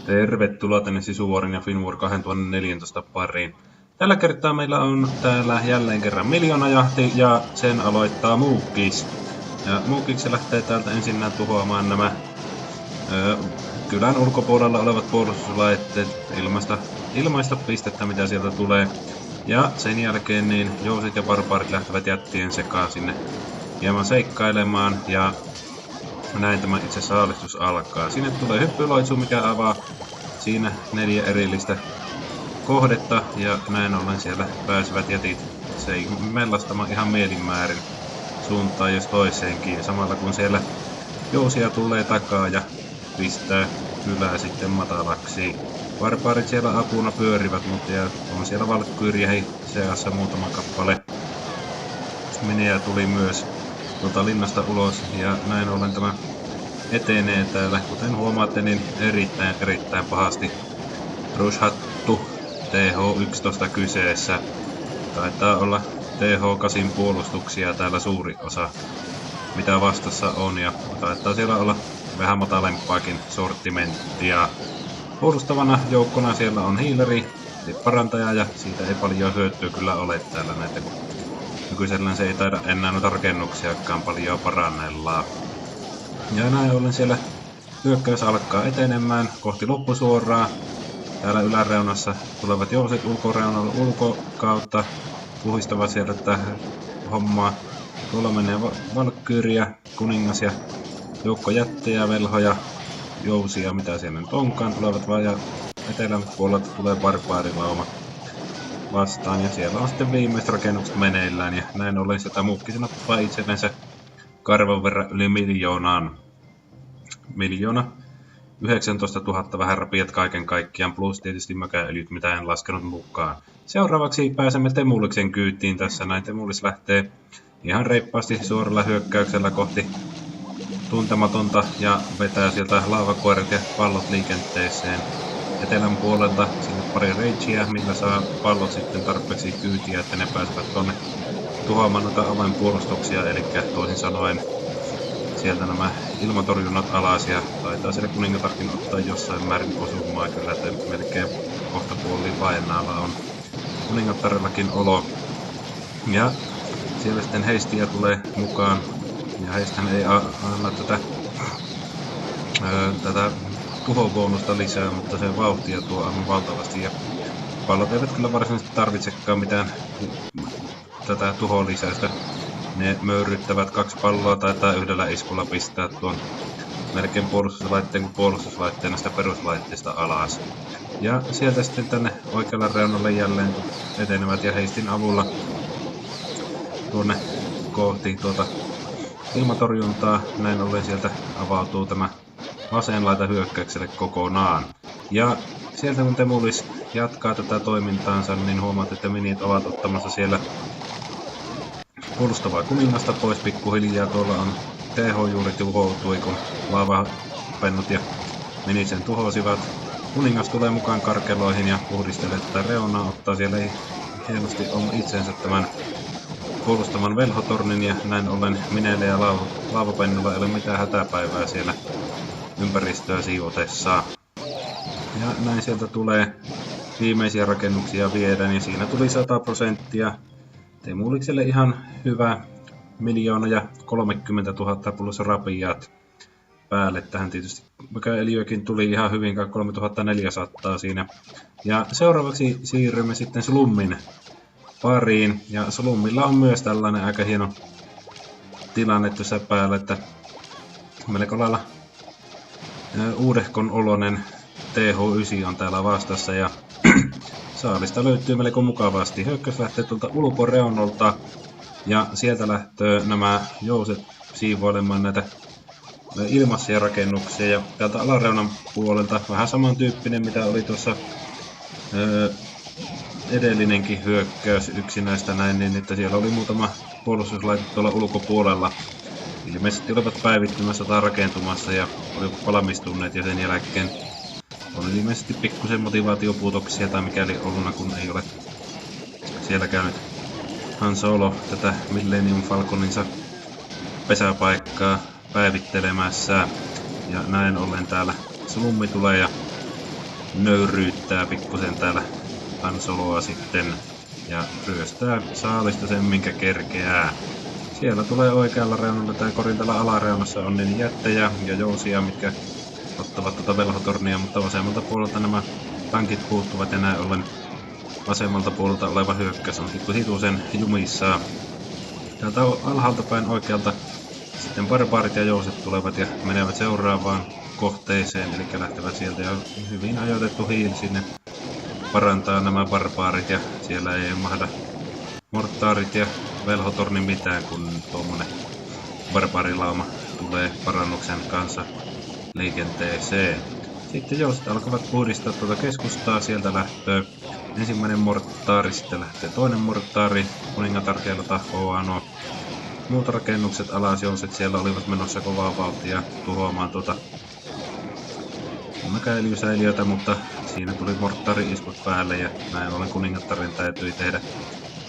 Tervetuloa tänne Sisuvuoren ja Finwar 2014 pariin. Tällä kertaa meillä on täällä jälleen kerran miljoonajahti ja sen aloittaa Muukis. Ja Muukis lähtee täältä ensinnä tuhoamaan nämä kylän ulkopuolella olevat puolustuslaitteet ilmaista pistettä, mitä sieltä tulee. Ja sen jälkeen niin jousit ja barbaarit lähtevät jättien sekaan sinne hieman seikkailemaan ja näin tämä itse saalistus alkaa. Sinne tulee hyppyloitsu, mikä avaa siinä 4 erillistä kohdetta ja näin ollen siellä pääsevät jätit mellastamaan ihan mielinmäärin suuntaan jos toiseenkin. Samalla kun siellä jousia tulee takaa ja pistää kylää sitten matalaksi. Barbaarit siellä apuna pyörivät, mutta on siellä valkkyyriä seassa muutama kappale. Minejä tuli myös tuolta linnasta ulos ja näin ollen tämä etenee täällä. Kuten huomaatte, niin erittäin pahasti rushattu TH11 kyseessä. Taitaa olla TH8 puolustuksia täällä suuri osa, mitä vastassa on, ja taitaa siellä olla vähän matalempaakin sortimenttia. Puolustavana joukkona siellä on healeri, parantaja, ja siitä ei paljon hyötyä kyllä ole täällä näitä, kun nykyisellään se ei taida enää noita rakennuksiakaan paljon parannella. Ja näin ollen siellä hyökkäys alkaa etenemään kohti loppusuoraa. Täällä yläreunassa tulevat jouset ulkoreunalle ulkokautta puhistavat sieltä tätä hommaa. Tuolla menee valkkyyriä, kuningas ja joukko jättejä, velhoja, jousia, mitä siellä nyt onkaan. Tulevat vaan ja etelän puolelta tulee barbaarilauma vastaan ja siellä on sitten viimeiset rakennukset meneillään ja näin ollen sitä Muukki nappaa itsellensä karvan verran yli miljoona 19 000 vähän rapiat kaiken kaikkiaan, plus tietysti mökäöljyt, mitä en laskenut mukaan. Seuraavaksi pääsemme Temuliksen kyytiin tässä näin. Temulis lähtee ihan reippaasti suoralla hyökkäyksellä kohti tuntematonta ja vetää sieltä laavakoirat ja pallot liikenteeseen. Etelän puolelta sinne pari reitchiä, millä saa pallot sitten tarpeeksi kyytiä, että ne pääsevät tonne tuhoamaan noita avainpuolustuksia, eli toisin sanoen sieltä nämä ilmatorjunnat alas ja taitaa siellä kuningatarkin ottaa jossain määrin osumaa kyllä, että melkein kohta puoliin vainaalla on kuningattarellakin olo. Ja siellä sitten heistiä tulee mukaan ja heistä ei anna tätä tuhobonusta lisää, mutta se vauhtia tuo aivan valtavasti ja pallot eivät kyllä varsinaisesti tarvitsekaan mitään tätä tuholisäystä. Ne möyryttävät 2 palloa taitaa yhdellä iskulla pistää tuon melkein puolustuslaitteen kuin puolustuslaitteen näistä peruslaitteista alas. Ja sieltä sitten tänne oikealle reunalle jälleen etenevät ja heistin avulla tuonne kohti tuota ilmatorjuntaa. Näin ollen sieltä avautuu tämä vasen laita hyökkäykselle kokonaan. Ja sieltä kun Temulis jatkaa tätä toimintaansa, niin huomaat, että minit ovat ottamassa siellä puolustavaa kuningasta pois pikkuhiljaa. Tuolla on TH-juuri tuhoutui, kun laavapennut ja minit sen tuhosivat. Kuningas tulee mukaan karkeloihin ja puhdistelee tätä reunaa, ottaa siellä hienosti itsensä tämän puolustavan velhotornin ja näin ollen mineille ja laavapennulla ei ole mitään hätäpäivää siellä ympäristöä siivotessaan. Ja näin sieltä tulee viimeisiä rakennuksia viedään ja siinä tuli 100%. Temulikselle ihan hyvä 1 030 000 plus rapiat päälle. Tähän tietysti mökäöljyäkin tuli ihan hyvin 3400 siinä. Ja seuraavaksi siirrymme sitten Slummin pariin. Ja Slummilla on myös tällainen aika hieno tilanne tuossa päällä, että melko lailla uudehkon oloinen TH9 on täällä vastassa ja saalista löytyy melko mukavasti. Hyökkäys lähtee tuolta ulkoreunolta ja sieltä lähtee nämä jouset siivoilemaan näitä ilmaisia rakennuksia ja täältä alareunan puolelta vähän samantyyppinen mitä oli tuossa edellinenkin hyökkäys yksinäistä näin, niin että siellä oli muutama puolustuslaite tuolla ulkopuolella. Ilmeisesti olivat päivittymässä tai rakentumassa ja olivat valmistuneet ja sen jälkeen on ilmeisesti pikkusen motivaatiopuutoksia tai mikäli olluna, kun ei ole siellä käynyt Han Solo tätä Millennium Falconinsa pesäpaikkaa päivittelemässä. Ja näin ollen täällä Slummi tulee ja nöyryyttää pikkusen täällä Han Soloa sitten ja ryöstää saalista sen minkä kerkeää. Siellä tulee oikealla reunalla tai korin tällä alareunassa on niin jättejä ja jousia, mitkä ottavat tuota velhotornia, mutta vasemmalta puolelta nämä tankit puuttuvat ja näin ollen vasemmalta puolelta oleva hyökkäys on hitusen jumissaan. Täältä alhaalta päin oikealta sitten barbaarit ja jouset tulevat ja menevät seuraavaan kohteeseen, eli lähtevät sieltä ja hyvin ajoitettu hiili sinne parantaa nämä barbaarit ja siellä ei mahda morttaarit ja velhotorni mitään, kun tuommoinen barbaarilauma tulee parannuksen kanssa liikenteeseen. Sitten jouset alkavat puhdistaa tuota keskustaa, sieltä lähtee ensimmäinen morttaari, sitten lähtee toinen morttaari, kuningatarkeilla tahoaa nuo muut rakennukset alas, jouset siellä olivat menossa kovaa vauhtia tuhoamaan tuota mäkäilysäiliötä, mutta siinä tuli morttaari-iskut päälle ja näin ollen kuningattaren täytyi tehdä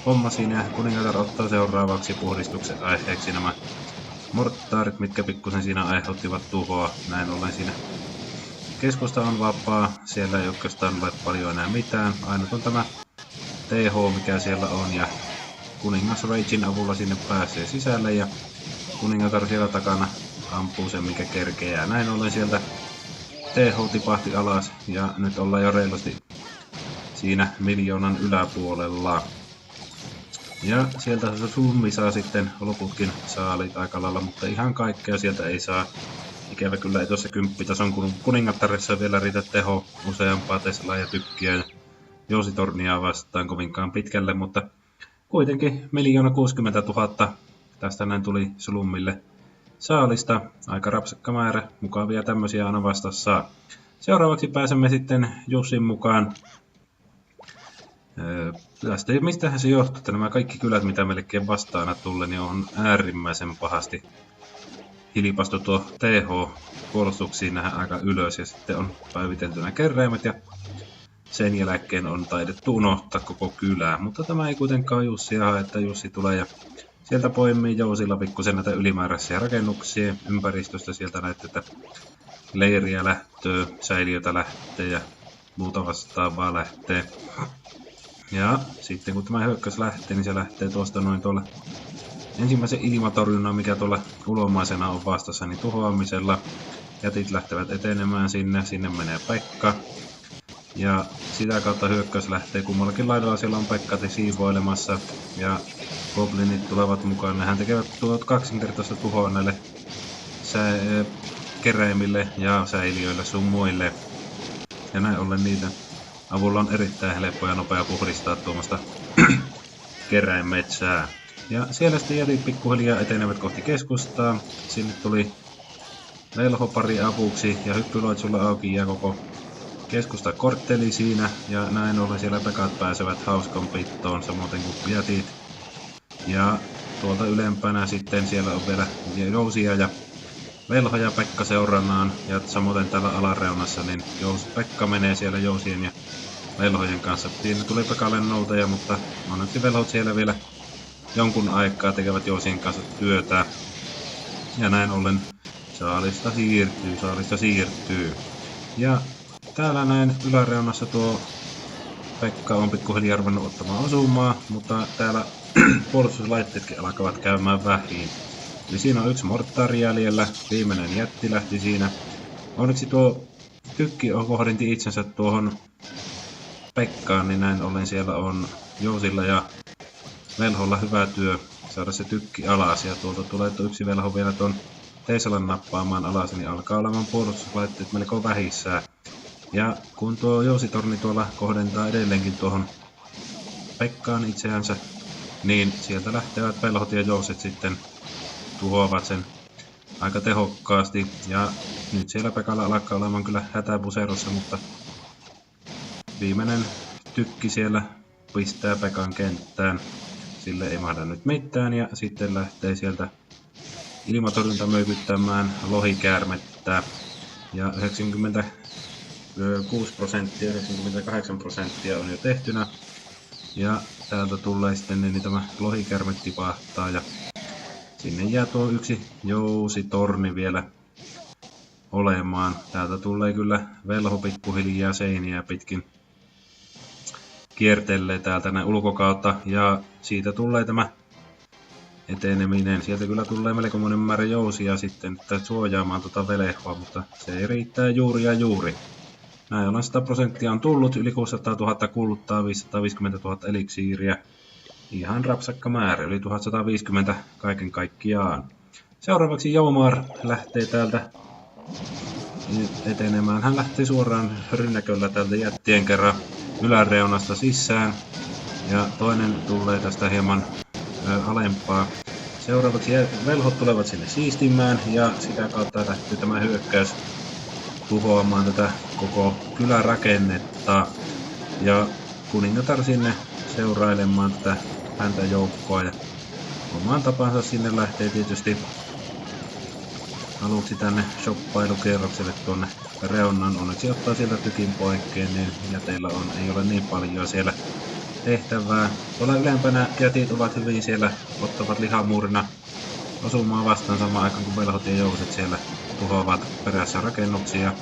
homma siinä ja kuningatar ottaa seuraavaksi puhdistuksen aiheeksi nämä morttaarit, mitkä pikkusen siinä aiheuttivat tuhoa. Näin ollen siinä keskusta on vapaa, siellä ei oikeastaan ole paljon enää mitään, ainut on tämä TH mikä siellä on ja kuningas Ragein avulla sinne pääsee sisälle ja kuningatar siellä takana ampuu sen mikä kerkeää. Näin ollen sieltä TH tipahti alas ja nyt ollaan jo reilusti siinä miljoonan yläpuolella. Ja sieltä se summi saa sitten loputkin saalit aika lailla, mutta ihan kaikkea sieltä ei saa. Ikävä kyllä ei tuossa 10-tason kuningattaressa vielä riitä teho useampaa Teslaa ja tykkiä ja jousitornia vastaan kovinkaan pitkälle, mutta kuitenkin 1 060 000 tästä näin tuli slummille saalista. Aika rapsakka määrä, mukavia tämmöisiä aina vastassa. Seuraavaksi pääsemme sitten Jussin mukaan. Tästä mistähän se johtuu, että nämä kaikki kylät mitä melkein vastaana tulee, niin on äärimmäisen pahasti hilpastu tuo TH puolustuksiin nähdään aika ylös ja sitten on päivitelty nämä kerreimet ja sen jälkeen on taidettu unohtaa koko kylää. Mutta tämä ei kuitenkaan Jussi hae, että Jussi tulee ja sieltä poimii jousilla pikkusen näitä ylimääräisiä rakennuksia ympäristöstä. Sieltä näette, että leiriä lähtöä, säiliötä lähtee ja muuta vastaavaa lähtee. Ja sitten kun tämä hyökkäys lähtee, niin se lähtee tuosta noin tuolla ensimmäisen ilmatorjunnan, mikä tuolla ulomaisena on vastassa, niin tuhoamisella. Jätit lähtevät etenemään sinne menee Pekka. Ja sitä kautta hyökkäys lähtee kummallakin laidalla, siellä on Pekkati siivoilemassa. Ja goblinit tulevat mukaan, nehän tekevät tuot kaksinkertaista tuhoa näille keräimille ja säiliöille sun muille. Ja näin ollen niitä avulla on erittäin helppo ja nopea puhdistaa tuommoista keräinmetsää. Ja siellä sitten jätit pikkuhiljaa etenevät kohti keskustaa. Sinne tuli velhopari avuksi ja hyppyloitsulla auki ja koko keskusta kortteli siinä. Ja näin ollen siellä pekat pääsevät hauskanpittoon samoin kuin jätit. Ja tuolta ylempänä sitten siellä on vielä jousia ja velhoja Pekka seurannaan. Ja samoin täällä alareunassa niin Pekka menee siellä jousien ja velhojen kanssa. Siinä tuli Pekalle noutaja, mutta onneksi velhot siellä vielä jonkun aikaa tekevät jousien kanssa työtä. Ja näin ollen saalista siirtyy. Ja täällä näin yläreunassa tuo Pekka on pikkuhiljaa ruvennut ottamaan osumaa, mutta täällä puolustuslaitteetkin alkavat käymään vähiin. Eli siinä on yksi morttaari jäljellä, viimeinen jätti lähti siinä. Onneksi tuo tykki kohdinti itsensä tuohon Pekkaan, niin näin ollen siellä on jousilla ja velholla hyvä työ saada se tykki alas. Ja tuolta tulee yksi velho vielä tuon Tesla'n nappaamaan alas, niin alkaa olemaan puolustuslaitteet melko vähissään. Ja kun tuo jousitorni tuolla kohdentaa edelleenkin tuohon Pekkaan itseänsä, niin sieltä lähtevät velhot ja jouset sitten tuhoavat sen aika tehokkaasti. Ja nyt siellä Pekalla alkaa olemaan kyllä hätäpuserossa, mutta viimeinen tykki siellä pistää Pekan kenttään. Sille ei mahda nyt mitään ja sitten lähtee sieltä ilmatorjunta möykyttämään lohikäärmettä. Ja 96%, 98% on jo tehtynä. Ja täältä tulee sitten niin tämä lohikäärme tipahtaa ja sinne jää tuo yksi jousitorni vielä olemaan. Täältä tulee kyllä velho pikkuhiljaa seiniä pitkin kiertelee täältä näin ulkokautta ja siitä tulee tämä eteneminen. Sieltä kyllä tulee melkoinen määrä jousia sitten että suojaamaan tuota velhoa, mutta se ei riittää juuri ja juuri. Näin ollen 100% on tullut, yli 600 000 kuluttaa, 550 000 eliksiiriä. Ihan rapsakka määrä, yli 1150 kaiken kaikkiaan. Seuraavaksi Joumar lähtee täältä etenemään. Hän lähtee suoraan rynnäköllä täältä jättien kerran yläreunasta sisään. Ja toinen tulee tästä hieman alempaa. Seuraavaksi velhot tulevat sinne siistimään ja sitä kautta lähtee tämä hyökkäys tuhoamaan tätä koko kylärakennetta. Ja kuningatar sinne seurailemaan tätä häntä joukkoa ja omaan tapansa sinne lähtee tietysti aluksi tänne shoppailukierrokselle tuonne reunnan. Onneksi ottaa sieltä tykin poikkeen, niin jäteillä ei ole niin paljon siellä tehtävää. Tuolla ylempänä jätit ovat hyvin siellä, ottavat lihamuurina osumaan vastaan samaan aikaan kun velhot ja jouset siellä tuhoavat perässä rakennuksia.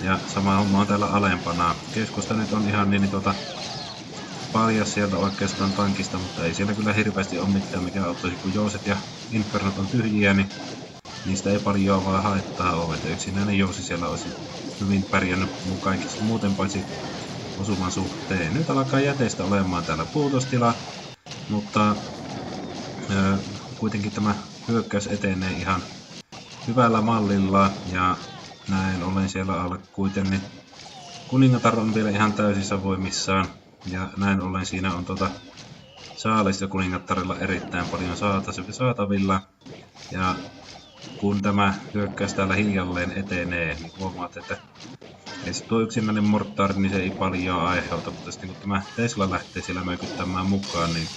Ja sama homma on täällä alempana. Keskusta nyt on ihan niin paljas sieltä oikeastaan tankista, mutta ei siellä kyllä hirveästi ole mitään mikä auttaisi, kun jouset ja infernot on tyhjiä, niin niistä ei paljon vaan haittaa ole. Että yksinäinen jousi siellä olisi hyvin pärjännyt kaikissa muuten paitsi osuman suhteen. Nyt alkaa jäteistä olemaan täällä puutostila, mutta kuitenkin tämä hyökkäys etenee ihan hyvällä mallilla ja näin ollen siellä alle kuitenkin kuningatar on vielä ihan täysissä voimissaan ja näin ollen siinä on saalista kuningattarilla erittäin paljon saatavilla ja kun tämä hyökkäys täällä hiljalleen etenee, niin huomaat, että ei se tuo yksinäinen mortaari, niin se ei paljon aiheuta, mutta sitten kun tämä Tesla lähtee siellä mökyttämään mukaan, niin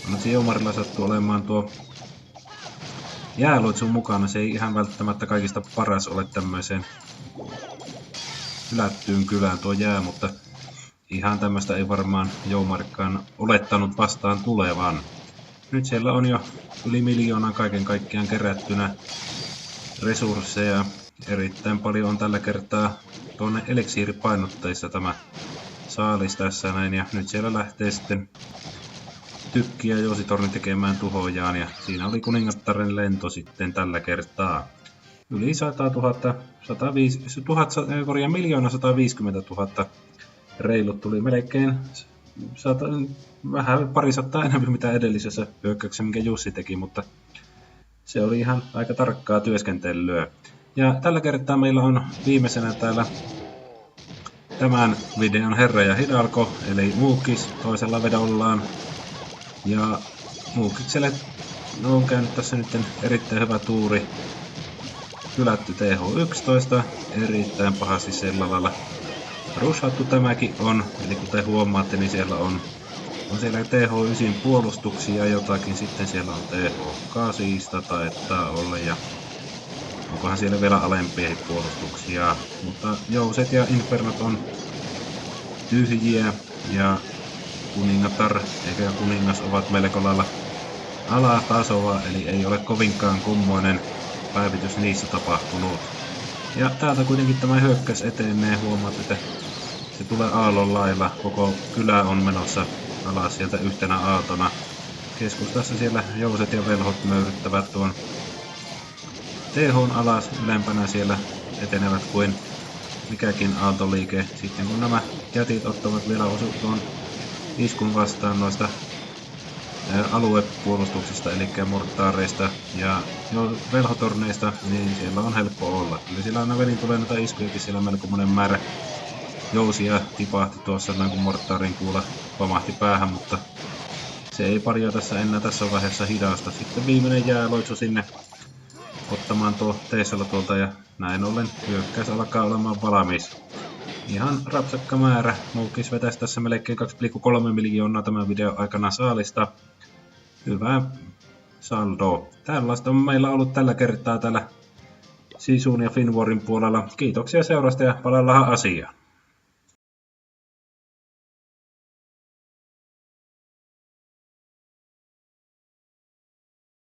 onneksi Joumarilla sattuu olemaan tuo jääloitsun mukana. Se ei ihan välttämättä kaikista paras ole tämmöiseen hylättyyn kylään tuo jää, mutta ihan tämmöistä ei varmaan Joumarikkaan olettanut vastaan tulevan. Nyt siellä on jo yli 1 miljoonaa kaiken kaikkiaan kerättynä resursseja. Erittäin paljon on tällä kertaa tuonne eliksiiripainotteissa tämä saalis tässä näin. Ja nyt siellä lähtee sitten Tykki ja Joositorni tekemään tuhojaan. Ja siinä oli kuningattaren lento sitten tällä kertaa. Yli 100 000, 1 150 000 reilut tuli melkein vähän parisataa enemmän mitä edellisessä hyökkäyksessä, minkä Jussi teki, mutta se oli ihan aika tarkkaa työskentelyä. Ja tällä kertaa meillä on viimeisenä täällä tämän videon herra ja hidalgo, eli Muukis toisella vedollaan. Ja Muukikselle on käynyt tässä nyt erittäin hyvä tuuri. Hylätty TH11, erittäin pahasti sillä lailla rushattu tämäkin on, eli kuten huomaatte, niin siellä on siellä TH9 puolustuksia jotakin, sitten siellä on TH8 taitaa olla ja onkohan siellä vielä alempia puolustuksia, mutta jouset ja infernot on tyhjiä ja kuningatar eikä kuningas ovat melko lailla alatasoa, eli ei ole kovinkaan kummoinen päivitys niissä tapahtunut. Ja täältä kuitenkin tämä hyökkäys etenee, huomaat, että se tulee aallon lailla, koko kylä on menossa alas sieltä yhtenä aatona. Keskustassa siellä jouset ja velhot möyryttävät tuon TH:n alas, ylempänä siellä etenevät kuin mikäkin aaltoliike. Sitten kun nämä jätit ottavat vielä tuon iskun vastaan noista aluepuolustuksista, eli mortaareista ja velhotorneista, niin siellä on helppo olla. Eli siellä aina välin tulee noita iskujakin, siellä melko monen määrä jousia tipahti tuossa noin kun mortaarin kuula pamahti päähän, mutta se ei paljon tässä enää tässä vaiheessa hidasta. Sitten viimeinen jääloitsu sinne ottamaan tuo Teisalla tuolta ja näin ollen hyökkäys alkaa olemaan valmis. Ihan rapsakka määrä. Muukis vetäisi tässä melkein 2,3 miljoonaa tämän videon aikana saalista. Hyvä saldo. Tällaista on meillä ollut tällä kertaa täällä Sisun ja Finwarin puolella. Kiitoksia seurasta ja palaillaan asiaan.